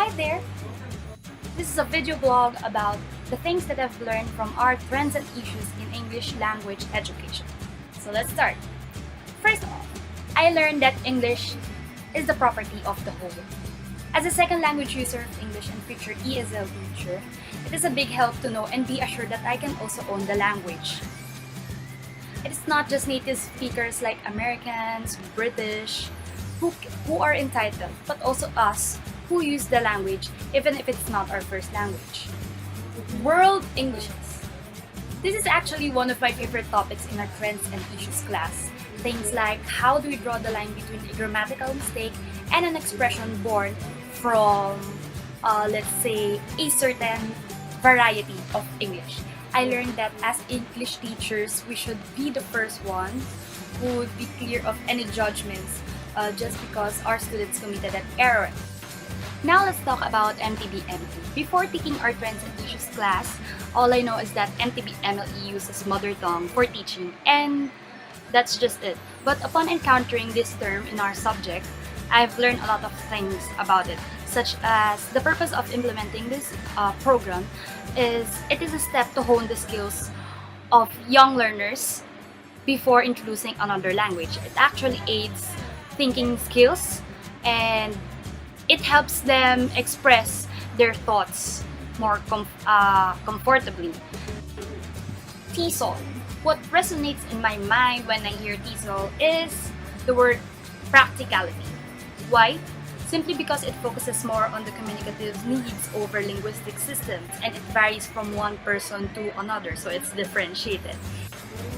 Hi there! This is a video blog about the things that I've learned from our trends and issues in English language education. So let's start. First off, I learned that English is the property of the whole. As a second language user of English and future ESL teacher, it is a big help to know and be assured that I can also own the language. It is not just native speakers like Americans, British, who are entitled, but also us who use the language even if it's not our first language. World Englishes. This is actually one of my favorite topics in our Trends and Issues class. Things like how do we draw the line between a grammatical mistake and an expression born from, let's say, a certain variety of English. I learned that as English teachers, we should be the first ones who would be clear of any judgments just because our students committed an error. Now let's talk about MTB MLE. Before taking our Trends and Issues class, all I know is that MTB MLE uses mother tongue for teaching, and that's just it. But upon encountering this term in our subject, I've learned a lot of things about it, such as the purpose of implementing this program is it is a step to hone the skills of young learners before introducing another language. It actually aids thinking skills and it helps them express their thoughts more comfortably. TESOL. What resonates in my mind when I hear TESOL is the word practicality. Why? Simply because it focuses more on the communicative needs over linguistic systems, and it varies from one person to another, so it's differentiated.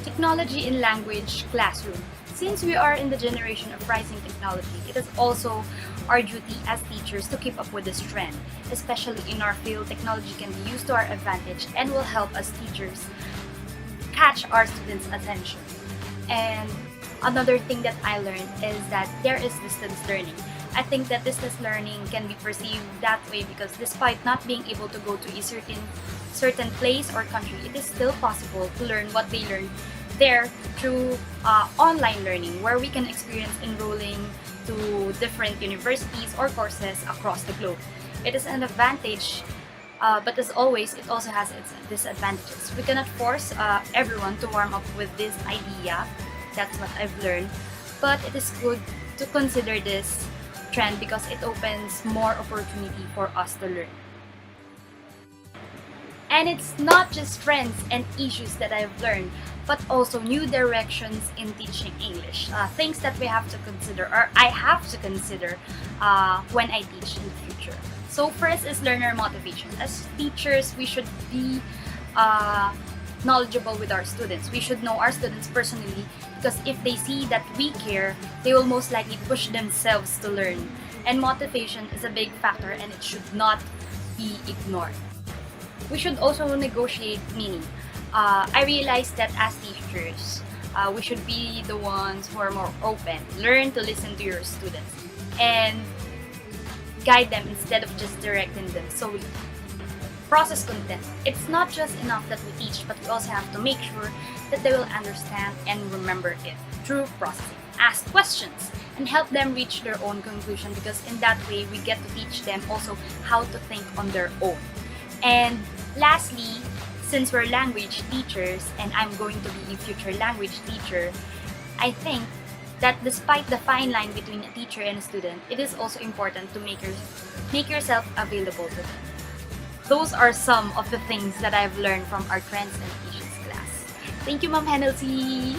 Technology in language classroom. Since we are in the generation of rising technology, it is also our duty as teachers to keep up with this trend. Especially in our field, technology can be used to our advantage and will help us teachers catch our students' attention. And another thing that I learned is that there is distance learning. I think that distance learning can be perceived that way because despite not being able to go to a certain place or country, it is still possible to learn what they learned there through online learning, where we can experience enrolling to different universities or courses across the globe. It is an advantage, but as always, it also has its disadvantages. We cannot force everyone to warm up with this idea. That's what I've learned. But it is good to consider this trend because it opens more opportunity for us to learn. And it's not just trends and issues that I've learned, but also new directions in teaching English. Things that we have to consider, or I have to consider when I teach in the future. So first is learner motivation. As teachers, we should be knowledgeable with our students. We should know our students personally because if they see that we care, they will most likely push themselves to learn. And motivation is a big factor and it should not be ignored. We should also negotiate meaning. I realized that as teachers, we should be the ones who are more open. Learn to listen to your students and guide them instead of just directing them solely. Process content. It's not just enough that we teach, but we also have to make sure that they will understand and remember it through processing. Ask questions and help them reach their own conclusion because in that way we get to teach them also how to think on their own. And lastly, since we're language teachers and I'm going to be a future language teacher, I think that despite the fine line between a teacher and a student, it is also important to make yourself available to them. Those are some of the things that I've learned from our Trends and Issues class. Thank you, Ma'am Henelcy!